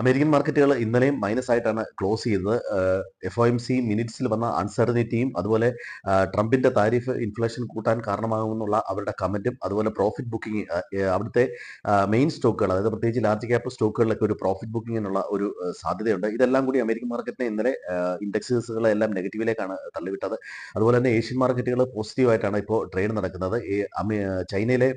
American മാർക്കറ്റുകൾ ഇന്നലെയും minus ആയിട്ടാണ് ക്ലോസ് ചെയ്തത്. FOMC മിനിറ്റ്സിൽ വന്ന അൺസർട്ടനിറ്റിയും അതുപോലെ ട്രംപിന്റെ താരിഫ് ഇൻഫ്ലേഷൻ കൂട്ടാൻ കാരണമാകുമെന്നുള്ള അവരുടെ കമന്റും അതുപോലെ പ്രോഫിറ്റ് ബുക്കിംഗ് അവിടുത്തെ മെയിൻ സ്റ്റോക്കുകൾ, അതായത് പ്രത്യേകിച്ച് ലാർജ് ക്യാപ്പ് സ്റ്റോക്കുകളിലൊക്കെ ഒരു പ്രോഫിറ്റ് ബുക്കിങ്ങിനുള്ള ഒരു സാധ്യതയുണ്ട്. ഇതെല്ലാം കൂടി അമേരിക്കൻ മാർക്കറ്റിനെ ഇന്നലെ ഇൻഡെക്സുകളെല്ലാം നെഗറ്റീവിലേക്കാണ് തള്ളിവിട്ടത്. അതുപോലെ തന്നെ ഏഷ്യൻ മാർക്കറ്റുകൾ പോസിറ്റീവായിട്ടാണ് ഇപ്പോൾ ട്രേഡ് നടക്കുന്നത്. ചൈനയിലെ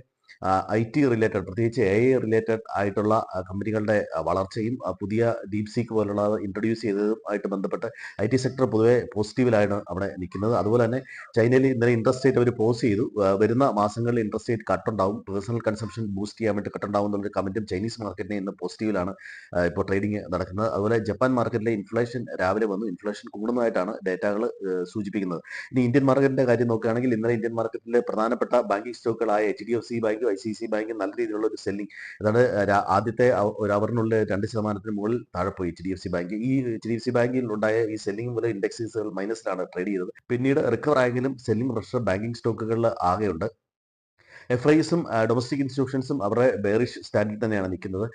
IT റിലേറ്റഡ്, പ്രത്യേകിച്ച് AI റിലേറ്റഡ് ആയിട്ടുള്ള കമ്പനികളുടെ വളർച്ചയും പുതിയ ഡീപ് സീക്ക് പോലുള്ള ഇൻട്രൊഡ്യൂസ് ചെയ്തതുമായിട്ട് ബന്ധപ്പെട്ട് IT സെക്ടർ പൊതുവെ പോസിറ്റീവിലാണ് അവിടെ നിൽക്കുന്നത്. അതുപോലെ തന്നെ ചൈനയിൽ ഇന്നലെ ഇൻട്രസ്റ്റ് റേറ്റ് അവർ പോസ് ചെയ്തു. വരുന്ന മാസങ്ങളിൽ ഇൻട്രസ്റ്റ് റേറ്റ് കട്ടുണ്ടാവും, പേഴ്സണൽ കൺസംഷൻ ബൂസ്റ്റ് ചെയ്യാൻ വേണ്ടി കട്ടുണ്ടാവും എന്നുള്ളൊരു കമന്റും ചൈനീസ് മാർക്കറ്റിനെ ഇന്ന് പോസിറ്റീവിലാണ് ഇപ്പോൾ ട്രേഡിംഗ് നടക്കുന്നത്. അതുപോലെ ജപ്പാൻ മാർക്കറ്റിലെ ഇൻഫ്ലേഷൻ രാവിലെ വന്നു, ഇൻഫ്ലേഷൻ കൂടുന്നതായിട്ടാണ് ഡേറ്റകൾ സൂചിപ്പിക്കുന്നത്. ഇനി ഇന്ത്യൻ മാർക്കറ്റിന്റെ കാര്യം നോക്കുകയാണെങ്കിൽ ഇന്നലെ ഇന്ത്യൻ മാർക്കറ്റിലെ പ്രധാനപ്പെട്ട ബാങ്കിങ് സ്റ്റോക്കുകളായ HDFC ബാങ്ക്, ICICI ബാങ്ക് നല്ല രീതിയിലുള്ള ഒരു സെല്ലിംഗ്, അതാണ് ആദ്യത്തെ ഒരു അവറിനുള്ളിൽ 2% മുകളിൽ താഴെ പോയി HDFC ബാങ്ക്. ഈ HDFC ബാങ്കിൽ ഉണ്ടായ ഈ സെല്ലിംഗ് മൂലം ഇൻഡെക്സുകൾ മൈനസിലാണ് ട്രേഡ് ചെയ്തത്. പിന്നീട് റിക്കവർ ആയെങ്കിലും സെല്ലിംഗ് പ്രഷർ ബാങ്കിങ് സ്റ്റോക്കുകളിൽ ആകെയുണ്ട്. FISും ഡൊമസ്റ്റിക് ഇൻസ്റ്റിറ്റ്യൂഷൻസും അവരുടെ ബെയറിഷ് സ്റ്റാൻഡിൽ തന്നെയാണ് നിൽക്കുന്നത്.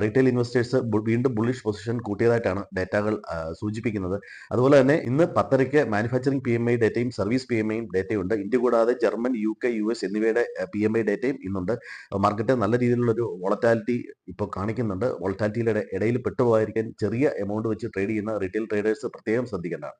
റീറ്റെയിൽ ഇൻവെസ്റ്റേഴ്സ് വീണ്ടും ബുള്ളിഷ് പൊസിഷൻ കൂട്ടിയതായിട്ടാണ് ഡേറ്റകൾ സൂചിപ്പിക്കുന്നത്. അതുപോലെ തന്നെ ഇന്ന് 10:30 മാനുഫാക്ചറിംഗ് PMI ഡേറ്റയും സർവീസ് PMI ഡേറ്റയും ഉണ്ട്. ഇന്ത്യ കൂടാതെ ജർമ്മൻ, UK, US എന്നിവയുടെ PMI ഡേറ്റയും ഇന്നുണ്ട്. മാർക്കറ്റ് നല്ല രീതിയിലുള്ള ഒരു വോളറ്റാലിറ്റി ഇപ്പോൾ കാണിക്കുന്നുണ്ട്. വോളറ്റാലിറ്റിയുടെ ഇടയിൽ പെട്ടുപോകാതിരിക്കാൻ ചെറിയ എമൗണ്ട് വെച്ച് ട്രേഡ് ചെയ്യുന്ന റീറ്റെയിൽ ട്രേഡേഴ്സ് പ്രത്യേകം ശ്രദ്ധിക്കേണ്ടതാണ്.